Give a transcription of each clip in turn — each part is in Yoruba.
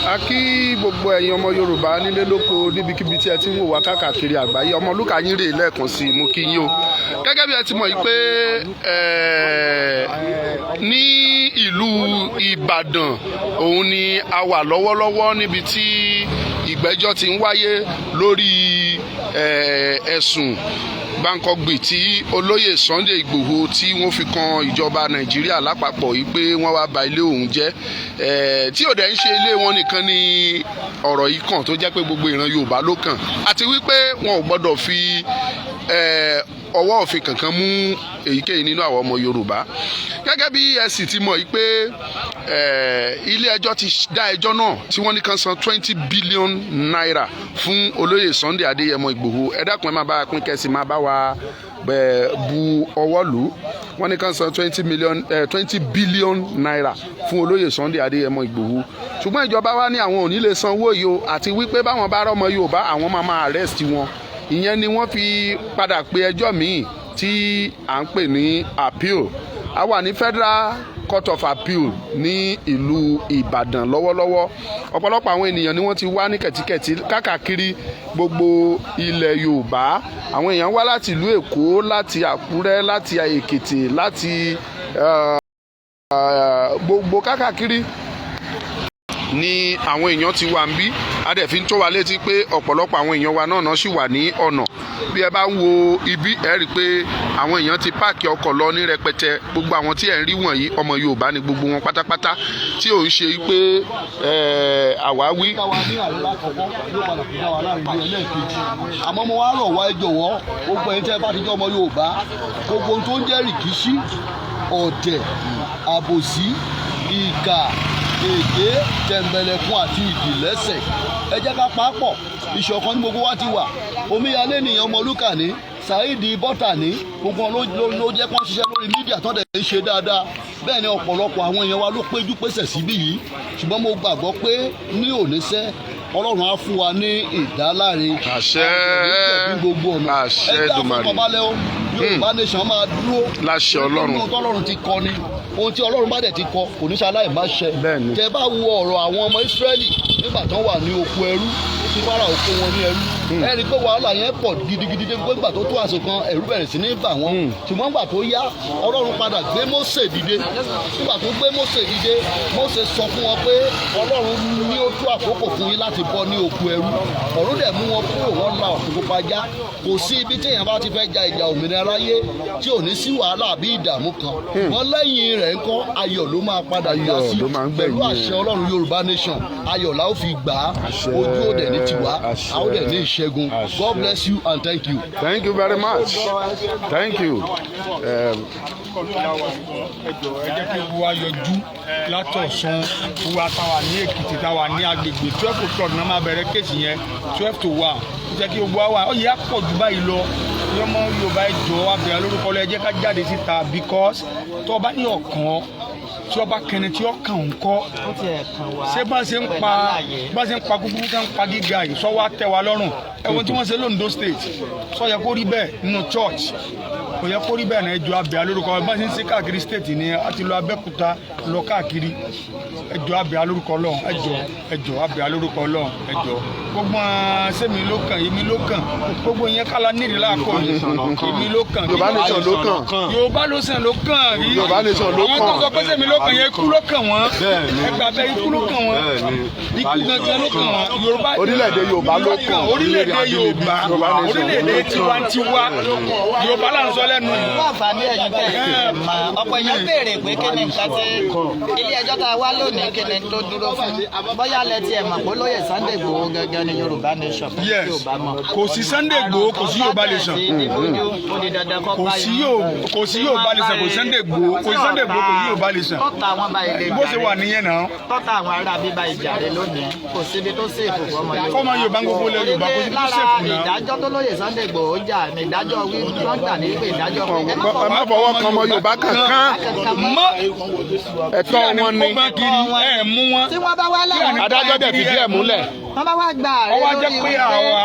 A kí gbogbo ẹ̀yin ọmọ Yorùbá nílé lóko níbikíbi tí ẹ ti ń wò wá káàkiri àgbáyé. Ọmọlúkà yín rèé lẹ́ẹ̀kan sí i, mo kí yín o. Gẹ́gẹ́ bí ẹ ti mọ̀ yìí pé ní ìlú Ìbàdàn òun ni a wà lọ́wọ́lọ́wọ́ níbi tí ìgbẹ́jọ́ ti ń wáyé lórí ẹ̀sùn gbàǹkangbì tí olóyè Sunday Igboho tí wọ́n fi kan ìjọba Nàìjíríà lápapọ̀ yìí pé wọ́n wá ba ilé òun jẹ́, tí ò dẹ̀ ń ṣe ilé wọn nìkan ni ọ̀rọ̀ yìí kàn tó jẹ́ pé gbogbo ìran Yorùbá ló kàn, àti wípé wọn ò gbọ́dọ̀ fi ọwọ́ òfin kankan mú èyíkéyìí nínú àwọn ọmọ Yorùbá. Gẹ́gẹ́ bí ẹ sì ti mọ̀ yìí pé ilé ẹjọ́ ti dá ẹjọ́ náà tí wọ́n ní kan san 20 billion naira fún olóyè Sunday Adéyẹmọ Ìgbòho. Ẹ dákun ẹ máa bá a pín kẹ́sì máa bá wa bu ọwọ́ lù ú. Wọ́n ní kan san 20 billion naira fún olóyè Sunday Adéyẹmọ Ìgbòho. Ṣùgbọ́n ìjọba wa ní àwọn ò ní lè san owó yìí o, àti wípé báwọn bá rọ́mọ Yorùbá àwọn máa arrest wọn. Ìyẹn ni wọ́n fi padà pe ẹjọ́ míì tí à ń pè ní appeal. A wà ní Federal Court of Appeal ní ìlú Ìbàdàn lọ́wọ́lọ́wọ́. Ọ̀pọ̀lọpọ̀ àwọn ènìyàn ni wọ́n ti wá ní kẹ̀tíkẹ̀tí káàkiri gbogbo ilẹ̀ Yorùbá. Àwọn èèyàn wá láti ìlú Èkó, láti Àkúrẹ́, láti Èkìtì, láti gbogbo káàkiri ni àwọn èèyàn ti wà ń bí. A dẹ̀ fi ń tó wa létí pé ọ̀pọ̀lọpọ̀ àwọn èèyàn wa náà sì wà ní ọ̀nà. Bí ẹ bá ń wo ibi ẹ rí i pé àwọn èèyàn ti páàkì ọkọ̀ lọ ní rẹpẹtẹ. Gbogbo àwọn tí ẹ ń rí wọ̀nyí ọmọ Yorùbá ni gbogbo wọn pátápátá, tí ò ń ṣe pé àwáwí. Àmọ́ mo wá rọ̀ wá ẹ jọ̀wọ́ gbogbo ẹ̀yin tẹ́ ẹ bá ti jẹ́ ọmọ Yorùbá, gbogbo ohun tó ń jẹ́ rìkíṣí, ọ̀tẹ̀, àbòsí, ìkà, èké, tẹ̀m̀bẹ̀lẹ̀kun àti ìdìlẹ́sẹ̀, ẹ jẹ́ ká pàápọ̀. Ìṣọ̀kan ní gbogbo wa ti wà. Omíyalé nìyẹn Ọmọlúkà ní, Saheed Bọ́tà ní, gbogbo wọn ló jẹ́ kó ń ṣiṣẹ́ lórí mídíà tó dẹ̀ ń ṣe dáadáa. Bẹ́ẹ̀ ni ọ̀pọ̀lọpọ̀ àwọn èèyàn wa ló péjú pésẹ̀ síbí yìí. Ṣùgbọ́n mo gbàgbọ́ pé ní òníṣẹ́ Ọlọ́run á fún wa ní ìdáláre. Àṣẹ. Àṣẹ Èdùmàrè. Yorùbá nation máa dúró. Láṣẹ Ọlọ́run. Ohun tí Ọlọ́run ti kọ ni, ohun tí Ọlọ́run bá dẹ̀ ti kọ kò ní ṣe aláìmáṣẹ. Bẹ́ẹ̀ni. Tẹ́ bá wo ọ̀rọ̀ àwọn ọmọ Ísírẹ́lì nígbà tán wà ní oko ẹrú, tí Fáráò kó wọn ní ẹrú. Ẹ rí i pé wàhálà yẹn pọ̀ gidigidi dé pé nígbà tó tó àsìkò kan ẹ̀rù bẹ̀rẹ̀ sí ní bà wọ́n. Ṣùgbọ́n nígbà tó yá Ọlọ́run padà gbé Mósè dìde. Nígbà tó gbé Mósè dìde, Mósè sọ fún wọn pé Ọlọ́run ní ó tó àkókò fún yín láti bọ́ ní oko ẹrú. Ọ̀run dẹ̀ mú wọn kúrò, wọ́n la Òkun Pupa já. Kò sí ibi téèyàn bá ti fẹ́ ja ìjà òmìnira láyé tí ò ní sí wàhálà àbí ìdààmú kan. Wọ́n lẹ́yìn rẹ̀ ńkọ́ ayọ̀ ló máa padà yá sí. Pẹ̀lú àṣẹ Ọlọ́run Yorùbá nation ayọ̀ la ó fi gbà á. Ojú òde ní tiwa, a ó dẹ̀ ní ìṣẹ́gun. God bless you and thank you. Thank you very much. Thank you. Ẹ jẹ́ kí gbogbo wa yọjú látọ̀sán, gbogbo àtàwà ní Èkìtì táwa ní agbègbè 12 o'clock náà máa bẹ̀rẹ̀ kéèsì yẹn 12 to 1. Ó jẹ́ kí gbogbo wa ó yẹ pọ̀ jù báyìí lọ. Ọmọ Yorùbá ẹ jọ̀ọ́ abẹ̀rẹ̀ lórúkọ lọ, ẹ jẹ́ ká jáde síta because tó o bá ní ọ̀kan tí ọba kẹni tí ó kàn ń kọ́ ṣé bá ṣe ń pa kúkúrú ká ń pa gíga yìí sọ wá tẹ́ wa lọ́rùn. Ẹ̀wọ̀n tí wọ́n ṣe l'Ondo State sọ yẹ kó rí bẹ́ẹ̀ nínú church, kò yẹ kó rí bẹ́ẹ̀ náà. Ẹjọ́ abẹ́ alórúkọ bá ṣe ń ṣe káàkiri state ni a ti lọ Abẹ́òkúta lọ káàkiri. Ẹjọ́ abẹ́ alórúkọ Ọlọ́run, ẹjọ́ abẹ́ alórúkọ Ọlọ́run, ẹjọ́ gbogbo sẹ́mi ló kàn, èmi ló kàn, gbogbo yẹn kálá nídìí láàkọ́ yìí, èmi ló kàn, Yorùbá nation ló kàn, Yorùbá nation ló kàn, Yorùbá nation ló kàn. Àwọn tó sọ pé sẹ́mi ló kàn yẹn ikú ló kàn wọ́n, ẹgbà bẹ ikú ló kàn wọ́n, ikú gangan ló kàn wọ́n. Yorùbá orílẹ̀-èdè Yorùbá ló kàn, orílẹ̀-èdè Yorùbá, orílẹ̀-èdè tiwantiwa Yorùbá là ń sọ lẹ́nu yìí. Wọ́n àǹfààní ẹ̀yìn tẹ̀ ọ̀pọ̀ èèyàn béèrè pé kí ni nǹkan tí ilé ẹjọ́ tá a wá lónìí kí ni tó dúró fún. Bóyá lẹ tiẹ̀ mọ̀ pé olóyè Sunday Igboho gangan ni Yorùbá nation fún Yorùbá mọ̀. Kò sí Sunday Igboho, kò sí Yorùbá nation. Kò sí Yorùbá nation, kò sí Sunday Igboho, kò sí Sunday Igboho, kò sí Yorùbá nation. Tọ́ta àwọn bá ilé bó ṣe wà nìyẹn náà. Tọ́ta àwọn ará bíbá ìjàre lónìí kò síbi tó ṣèfù fọmọ Yorùbá. Fọmọ Yorùbá gbogbo ilẹ̀ Yorùbá kò síbi tó ṣèfù náà. Lára ìdájọ́ tó lóyè Sunday Igboho jà ní ìdájọ́ wí lọ́ńdà ní pé ìdájọ́ pé ẹ má fọwọ́ kan ọmọ Yorùbá kankan. Ẹ̀tọ́ wọn ni. Tí wọ́n bá wá láwọn adájọ́ dẹ̀ fìdí ẹ̀ múlẹ̀. wọ́n bá wá gba ààrẹ ọwọ́ jẹ́ pé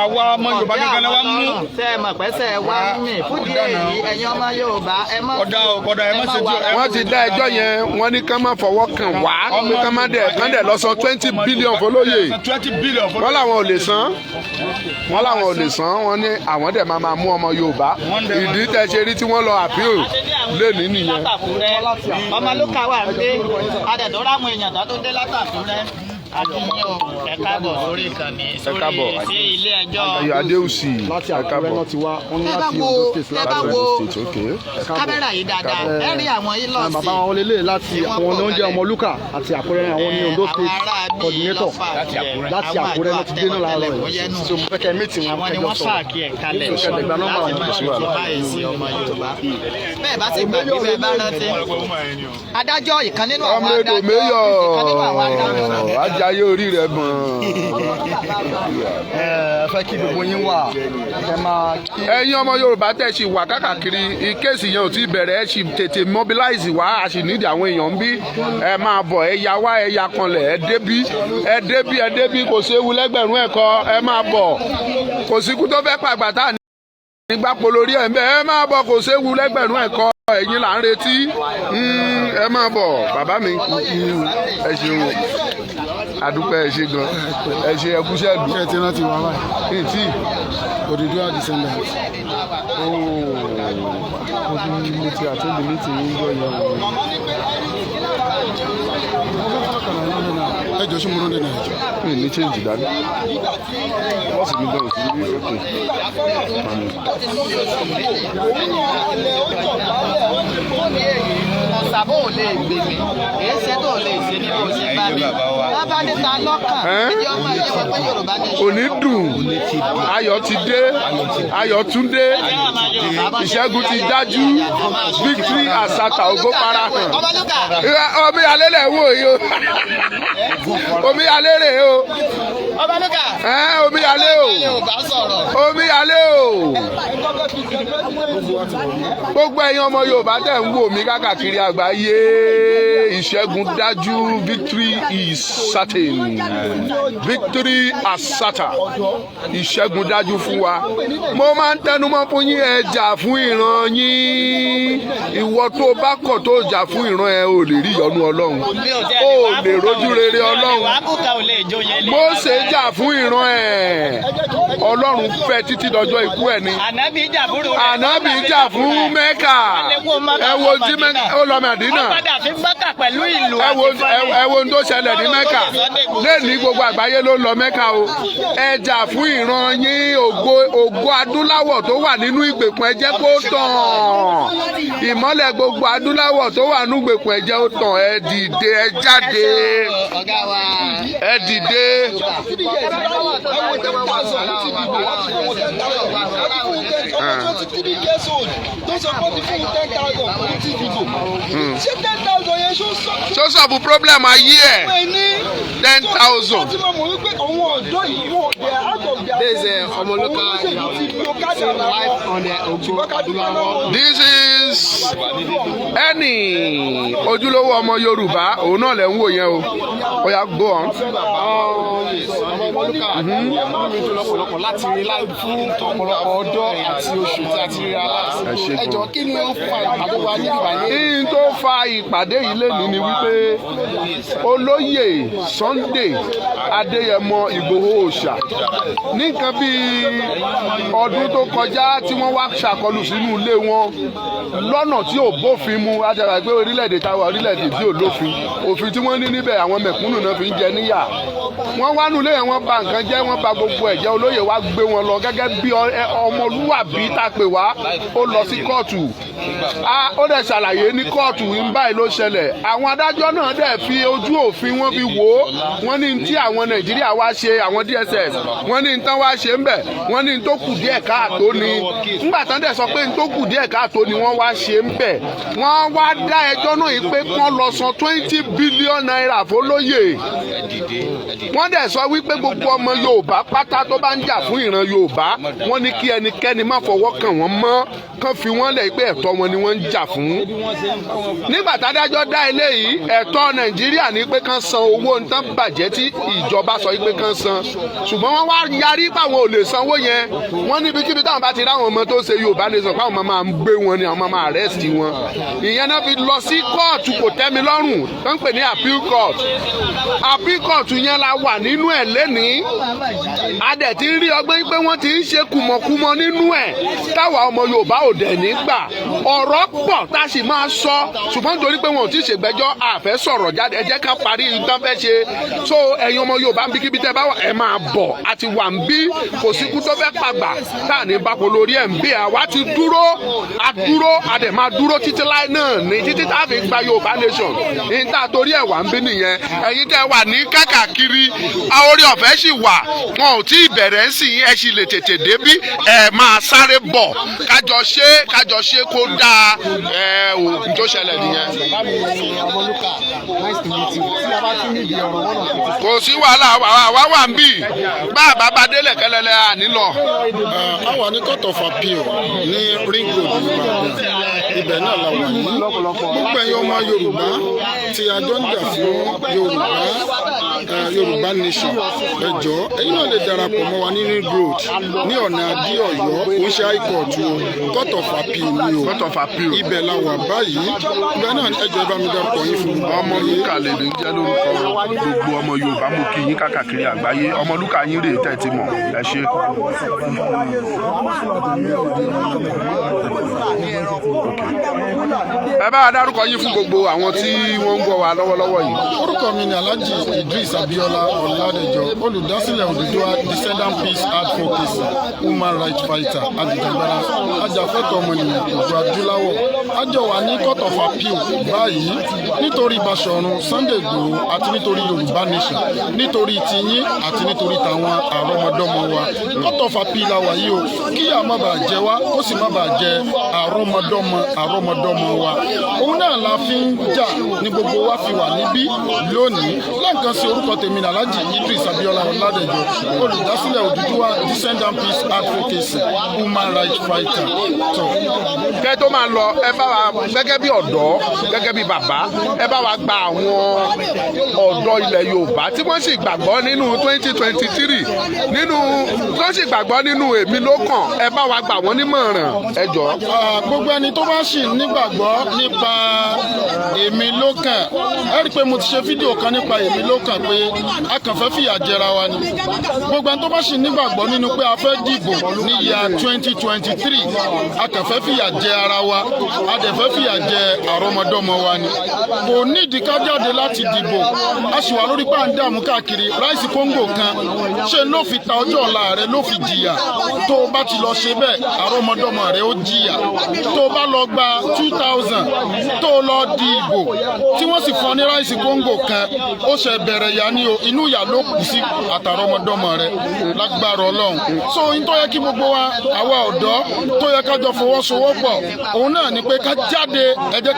àwa ọmọ Yorùbá gẹ́gẹ́ ni wọ́n mú. ṣe é mọ̀ pẹ́sẹ̀ wá mí fúdi èyí ẹ̀yin ọmọ Yorùbá ẹ mọ̀ ọ̀dà ẹ mọ̀ ṣe jù. wọ́n ti dá ẹjọ́ yẹn wọ́n ní ká má fọwọ́ kàn wá pé ká má dẹ̀ lọ san 20 billion fọlọ́yè. 20 billion fọlọ́yè. wọ́n làwọn ò lè san wọ́n ní àwọn dẹ̀ máa mú ọmọ Yorùbá ìdí tẹ̀ ṣe rí tí wọ́n lọ appeal lé ní nìyẹn. ọmọ lókà wà ń dé adẹ̀dọ́rọ̀ àwọn èèyàn tó dé látàkùrẹ́ àdúgbò ẹ káàbọ̀ lórí ìkànnì sórí sí ilé ẹjọ́ Adéùsì ẹ káàbọ̀. ẹ bá wo kámẹ́rà yìí dáadáa ẹ rí àwọn ilọ̀sì. bàbá wọn lélẹ̀ láti àwọn ní oúnjẹ Ọmọlúkà àti Àkúrẹ́ àwọn ní Ondo State coordinator láti Àkúrẹ́ ló ti dé náà láàárọ̀ yìí so mo fẹ́ kẹ́ mí tì wọn àwọn ni wọ́n ṣáàkì ẹ̀ kalẹ̀ láti máa ṣe báyìí ọmọ Yorùbá bẹ́ẹ̀ bá ti gbàgbé bẹ́ẹ̀ bá rántí adájọ́ ìkan nínú àwọn adájọ́ ayé orí rẹ mọ. ẹ fẹ́ kí gbogbo yín wà ẹ máa kí. ẹ̀yin ọmọ Yorùbá tẹ̀ ṣì wà káàkiri ìkéèsì yẹn ò tí bẹ̀rẹ̀ ẹ ṣì tètè mobilize wá a ṣì nídìí àwọn èèyàn ń bí ẹ máa bọ̀ ẹ ya wá ẹ ya kanlẹ̀ ẹ débí kò séwu lẹ́gbẹ̀rún ẹ̀kọ́ ẹ máa bọ̀ kò síkú tó fẹ́ pàgbà tá nígbà polórí ẹ̀ ń bẹ́ ẹ máa bọ̀ kò séwu lẹ́gbẹ̀rún ẹ̀kọ́ ẹ̀yin là ń retí ẹ máa bọ̀ bàbá mi ẹ ṣeun adúpẹ́ ẹ ṣe gan ẹ ṣe ẹkúṣẹ́ ẹ̀dùn. ṣé ẹ ti rántí wa báyìí. ìtì Odùduwà descendant. mo ti àtúndì ní tìyín ń gbọ́ yẹn. ẹ jọ sí mo lóde náà. mi ní change dání wọ́n sì ní bẹ́ẹ̀ sí ní òkè. ọ̀sàbò ò lè gbèmí èyí ṣe tó lè ṣe ní bó ṣe bá mi wọ́n bá níta lọ́kàn ìdí ọmọ ẹ̀yẹ wọn pé Yorùbá ní kò ní dùn ayọ̀ ti dé ayọ̀ tún dé ìṣẹ́gun ti dájú victory àsàtà ògo fara hàn omi alẹ́ lẹ̀ wò yìí o omi alẹ́ rè o omi alẹ́ o omi alẹ́ o gbogbo ẹ̀yin ọmọ Yorùbá tẹ̀ ń wò mí káàkiri àgbáyé ìṣẹ́gun dájú victory is certain victory asata ìṣẹ́gun dájú fún wa mo máa ń tẹnumọ́ fún yín ẹ jà fún ìran yín ìwọ tó bá kọ̀ tó jà fún ìran ẹ ò lè rí ìyọ́nú Ọlọ́run ò lè rójú rere Ọlọ́run Mósè jà fún ìran ẹ Ọlọ́run fẹ́ títí dọjọ́ ikú ẹ ni ànábì jà fún Mẹ́kà ẹ wo tí ó lọ Mẹ́dínà ẹ wo tó ṣẹlẹ̀ ní Mẹ́kà lẹ́ẹ̀ni gbogbo àgbáyé ló lọ Mẹ́kà o ẹ jà fún ìran yín ògo adúláwọ̀ tó wà nínú ìgbèkùn ẹ jẹ́ kó tàn ìmọ́lẹ̀ gbogbo adúláwọ̀ tó wà nínú ìgbèkùn ẹ jẹ́ ó tàn ẹ dìde ẹ jáde ẹ dìde. ṣó sọ̀bù problem ayé ẹ̀ 10,000. This is ẹni ojúlówó ọmọ Yorùbá òun náà lẹ ń wò yẹn o ó yá go on. láti rí fún ọ̀pọ̀lọpọ̀ ọjọ́ àti oṣù tí a ti rí ara ẹjọ́ kí ni ó fa ìpàdé wa ní ìpàdé. kí n tó fa ìpàdé yìí lẹ́nu ni wípé olóyè Sunday Adéyẹmọ Ìgbòho Òòṣà ní nǹkan bíi ọdún tó kọjá tí wọ́n wá ṣàkọlù sínú ilé wọn lọ́nà tí ò bófin mu ajara pé orílẹ̀-èdè táwa orílẹ̀-èdè tí ò lófin òfin tí wọ́n ní níbẹ̀ àwọn mẹ̀kúnnù náà fi ń jẹ níyà wọ́n wá nulẹ̀ yẹn wọ́n bà nǹkan jẹ́ wọ́n bà gbogbo ẹ̀jẹ̀ olóyè wa gbé wọn lọ gẹ́gẹ́ bí ọmọlúwàbí tá a pè wá ó lọ sí kóòtù ó dẹ̀ ṣàlàyé ní kóòtù ń báyìí ló ṣẹlẹ̀ àwọn adájọ́ náà dẹ̀ fi ojú òfin wọn fi wò ó wọ́n ní tí àwọn Nàìjíríà wá ṣe àwọn DSS wọ́n ní tán wá ṣe ń bẹ̀ wọ́n ní tó kù díẹ̀ káàtó ni ńgbà tán dẹ̀ sọ pé tó kù díẹ̀ káàtó ni wọ́n wá ṣe ń bẹ̀ wọ́n wá dá ẹjọ́ náà yìí pé kán lọ san 20 billion naira fólóyè wọ́n dẹ̀ sọ wípé gbogbo ọmọ Yorùbá pátá tó bá ń jà fún ìran Yorùbá wọ́n ní kí ẹnikẹ́ni má fọwọ́ kàn wọ́n mọ́ kán fi wọ́n lẹ̀ pé ẹ̀tọ́ wọn ni wọ́n ń jà fún. nígbà tádájọ́ dá eléyìí ẹ̀tọ́ Nàìjíríà ní pé kán san owó nǹkan bàjẹ́ tí ìjọba sọ pé kán san ṣùgbọ́n wọ́n wá yarí páwọn ò lè sanwó yẹn wọ́n níbikíbi táwọn bá ti ráwọn ọmọ tó ṣe Yorùbá lè sọ pé àwọn máa ń gbé wọn ni àwọn máa arrest wọn. ìyẹn náà fi lọ sí kóòtù kò tẹ́mi lọ́rùn tó ń pè ní appeal court yẹn la wà nínú ẹ̀ lénìí a dẹ̀ ti rí ọgbẹ́ pé wọ́n ti ń ṣe kùmọ̀kùmọ̀ nínú ẹ̀ táwa ọmọ Yorùbá ò dẹ̀ nígbà ọ̀rọ̀ pọ̀ tá a sì máa sọ ṣùgbọ́n nítorí pé wọn ò tí ì ṣègbẹ́jọ́ àfẹ́ sọ̀rọ̀ jáde ẹ jẹ́ ká parí nǹkan fẹ́ ṣe so ẹ̀yin ọmọ Yorùbá ń bí kíbi tẹ́ bá wà ẹ máa bọ̀ àti wà ń bí kò síkú tó fẹ́ pàgbà tá à ní bápo lórí ẹ̀ ń bí àwa ti dúró a dẹ̀ máa dúró títí láì náà ní títí tá a fi gba Yorùbá nation ní tá a torí ẹ̀ wà ń bí nìyẹn ẹ̀yin tẹ́ wà ní káàkiri orí ọ̀fẹ́ sì wà wọn ò tí ì bẹ̀rẹ̀ sí ẹ sì lè tètè débí ẹ máa sáré bọ̀ kájọ ṣe kó dáa ò njó ṣẹlẹ̀ nìyẹn. kò sí wàhálà àwa wà ń bì bá àbábá délẹ̀ kẹlẹ́lẹ́ ànílọ. a wà ní court of appeal ní ring road Ìbàdàn ibẹ̀ náà la wà yìí gbogbo ẹ̀yin ọmọ Yorùbá tí a jọ ń jà fún Yorùbá nation ẹ jọ̀ọ́ ẹ̀yin náà lè darapọ̀ mọ́ wa ní ring road ní ọ̀nà Adé Ọ̀yọ́ kò ń ṣe high court o court of appeal ni o ibẹ̀ la wà báyìí ibẹ̀ náà ẹ jọ̀ọ́ bá mi darapọ̀ yín fún mi. Ọmọlúkà lè ní jẹ́ lórúkọ gbogbo ọmọ Yorùbá mú kí yín káàkiri àgbáyé Ọmọlúkà yín rèé tẹ̀ ti mọ̀ ẹ ṣe. ẹ bá wa dárúkọ yín fún gbogbo àwọn tí wọ́n ń gbọ́ wa lọ́wọ́lọ́wọ́ yìí. orúkọ mi ni Alhaji Idris Abiola Ọládẹjọ olùdásílẹ̀ Odùduwà Descendant Peace Advocacy human rights fighter ajìjàgbara ajàfẹ́tọ̀ọ́ ọmọnìyàn ògùn adúláwọ̀ àjọ wà ní court of appeal báyìí nítorí Basọ̀run Sunday Igboho àti nítorí Yorùbá nation nítorí tiyín àti nítorí tàwọn àrọ́mọdọ́mọ wa court of appeal la wà yìí o kíyà má bàa jẹ wá kó sì má bàa jẹ àrọ́mọdọ́mọ wa òun náà la fi ń jà ní gbogbo wa fi wà níbí lónìí lẹ́ǹkan sí orúkọ tèmi ní Alhaji Idris Abiola Ọládẹjọ olùdásílẹ̀ Odùduwà Descendant Peace Advocacy human rights fighter. kẹ́ tó máa lọ ẹ bá wa gẹ́gẹ́ bí ọ̀dọ́ gẹ́gẹ́ bí bàbá ẹ bá wa gba àwọn ọ̀dọ́ ilẹ̀ Yorùbá tí wọ́n sì gbàgbọ́ nínú 2023 tó sì gbàgbọ́ nínú èmi ló kàn ẹ bá wa gbà wọ́n nímọ̀ràn ẹ jọ. gbogbo ẹni tó bá sì nígbàgbọ́ nípa èmi ló kàn ẹ rí i pé mo ti ṣe fídíò kan nípa èmi ló kàn pé a kàn fẹ́ fìyà jẹra wa ni gbogbo ẹni tó bá sì nígbàgbọ́ nínú pé a fẹ́ dìbò ní ìyá 2023 a kàn fẹ́ fìyà jẹ ara wa a dẹ̀ fẹ́ fìyà jẹ àrọ́mọdọ́mọ wa ni kò nídìí ká jáde láti dìbò a sì wà lórí pàǹdàmù káàkiri ráìsì kóńgò kan ṣe ló fi ta ọjọ́ ọ̀la rẹ ló fi jìyà tó o bá ti lọ ṣe bẹ́ẹ̀ àrọ́mọdọ́mọ rẹ ó jìyà tó o bá lọ gba 2000 tó o lọ di ìbò tí wọ́n sì fún ọ ní ráìsì kóńgò kan ó ṣe bẹ̀rẹ̀ yà ní o inú ìyà ló kù sí àtàrọ́mọdọ́mọ rẹ lágbára Ọlọ́run so ohun tó yẹ kí gbogbo wa àwa ọ̀dọ́ tó yẹ ká jọ fọwọ́sowọ́pọ̀ òun náà ni pé ká jáde ẹ jẹ́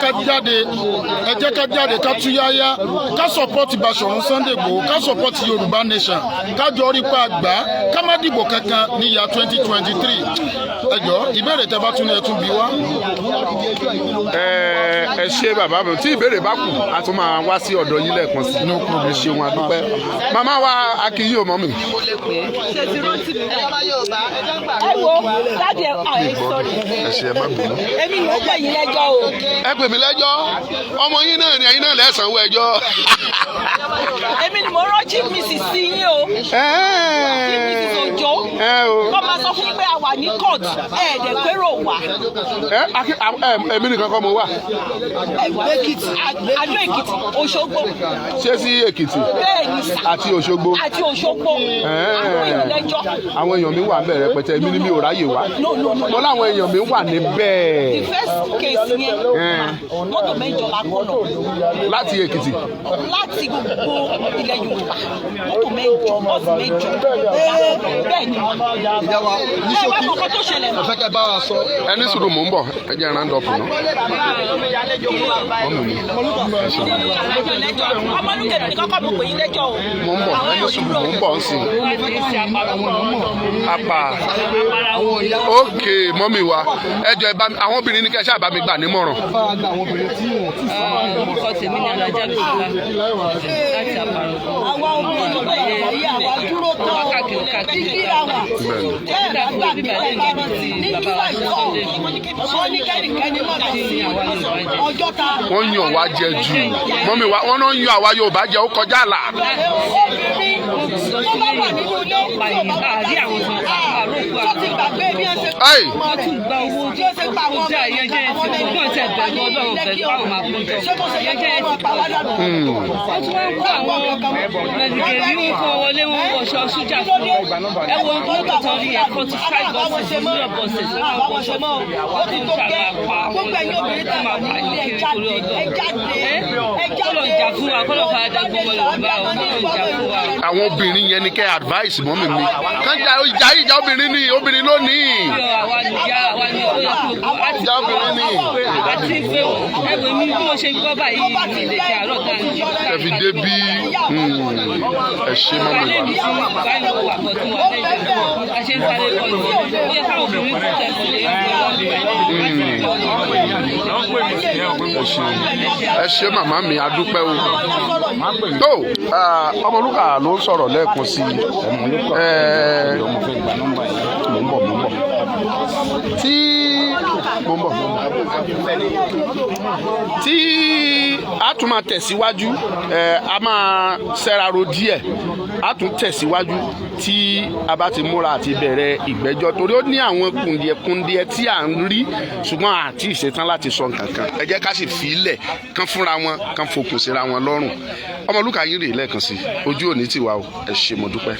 ká jáde ká túyáyá ká sọpọ́tì Basọ̀run Sunday Igboho ká sọpọ́tì Yorùbá nation ká jọ rí pa àgbà ká má dìbò kankan ní ìyá 2023 ẹ jọ̀ọ́ ìbéèrè tẹ́ bá tún ní ẹ tún bí wá. ẹ ṣe bàbá mi tí ìbéèrè bá kù a tún máa wá sí ọ̀dọ̀ yín lẹ́ẹ̀kan sí no problem ẹ ṣeun a dúpẹ́ màmá wa akínyìn ọmọ mi. ẹ wo dáàdi ẹ sọrí ẹ ṣe ẹ má bínú. èmi ni ó pè yín lẹ́jọ́ o. ẹ pè mí lẹ́jọ́ ọmọ yín náà ni ẹ̀yin náà lẹ́sàn-án ẹjọ́. èmi ni mo rán chief mrs sí yín o. chief mrs Òjó kọ́ máa sọ fún yín pé a wà ní court ẹ̀ẹ́dẹ̀ pérò wà. èmi nìkan kọ́ mo wà. Èkìtì Adó Èkìtì Òṣogbo. ṣé sí Èkìtì bẹ́ẹ̀ni sà àti Òṣogbo. àti Òṣogbo àwọn èèyàn lẹ́jọ́. àwọn èèyàn mi wà bẹ́ẹ̀ rẹpẹtẹ èmi ni mi ò ráyè wá. mo láwọn èèyàn mi wà níbẹ̀. the first case yẹn mọ́tò mẹ́jọ la kọ́ lọ. láti Èkìtì. láti gbogbo ilẹ̀ Yorùbá. mọ́tò mẹ́jọ bọ́ọ̀sì mẹ́jọ bẹ́ẹ̀ ni ìyá wa ní ẹ wá ṣókí kọ́kọ́ tó ṣẹlẹ̀ náà. ọ̀fẹ́ kẹ́ bá wa sọ. ẹni sùúrù mò ń bọ̀ ẹ jẹ́ ìrànlọ́pù náà. ọmọlúkẹ́ mi kọ́kọ́ mo pè yín lẹ́jọ́ o. Mo ń bọ̀ ẹni sùúrù mò ń bọ̀ ń sìn. Apá ókè mọ́mì wa ẹjọ́ àwọn obìnrin ní kẹ́ ṣáà bá mi gbà nímọ̀ràn. orúkọ tèmi ni alájà bìsílá láti àpàrọ̀. àwa obìnrin tó bẹ̀rẹ̀ ayé àwa dúró tán kíkí ra wà. nígbà tí wọ́n bíbá lè ní ti bàbá wa ní Sunday ọmọ ní kẹ́nìkẹ́ni má lọ sí ọjọ́ ta. Wọ́n yàn wá jẹ jù mọ́mì wa wọ́n náà yan àwa Yorùbá jẹ ó kọjá àlà. obìnrin tó bá wà nínú ilé tó bá wà àrí àwọn tó ti gbàgbé bí wọ́n ṣe wọ́n tún gba owó tí ó ṣe pa àwọn ọjà ìyẹjẹ ẹsẹ ọgbọ́n tẹ bẹ̀rù Ọlọ́run bẹ̀rù àwọn máa kó jọ ìyẹjẹ ẹsẹ wọ́n tún wá ń kó àwọn mẹdìkẹ̀rí wọn kọ́ wọlé wọn wọṣọ sójà fún ẹ wo mọ́tò tán rí ẹ 45 buses million buses ẹ máa wọṣọ fún ó ti tó gẹ́ gbogbo ẹ̀yin obìnrin tẹ̀ máa wà ní kiri torí Ọlọ́run kọ́lọ̀ ń jà fún wa kọ́lọ̀ fara dá gbogbo Yorùbá ọ̀hún kọ́lọ̀ ń jà fún wa. Àwọn obìnrin yẹn ni kẹ́ advice mọ́mì mi kàn jà ìjà obìnrin ni obìnrin lónìí. àwa ni ìyá àwa ni ó yẹ kí gbogbo àti Ìjà obìnrin ni. àti pé ẹgbẹ́ mi bí mo ṣe gbọ́ báyìí mi lè ṣe àárọ̀ tá à ń jẹ. Ẹ fi dé bí ẹ ṣe mọ́mì wa. Báyìí tí báyìí ló wà pọ̀ tí wọ́n lè jẹ́ a ṣe ń sáré kọ́ ìlú ó yẹ káwọn obìnrin tó tẹ̀lé Ẹ ṣe màmá mi adúpẹ́ o. Tó Ọmọlúkà ló ń sọ̀rọ̀ lẹ́ẹ̀kan sí i. Mò ń bọ̀. Tí a tún máa tẹ̀síwájú a máa ṣẹ́raro díẹ̀ a tún tẹ̀síwájú tí a bá ti múra àti bẹ̀rẹ̀ ìgbẹ́jọ́ torí ó ní àwọn kùndìẹ̀kùndìẹ̀ tí à ń rí ṣùgbọ́n àti ìṣetán láti sọ nǹkan kan ẹ jẹ́ ká sì fi ilẹ̀ kán fúnra wọn kán fokùn síra wọn lọ́rùn. Ọmọlúkà yín rèé lẹ́ẹ̀kan sí ojú òní tiwa o ẹ ṣé mo dúpẹ́.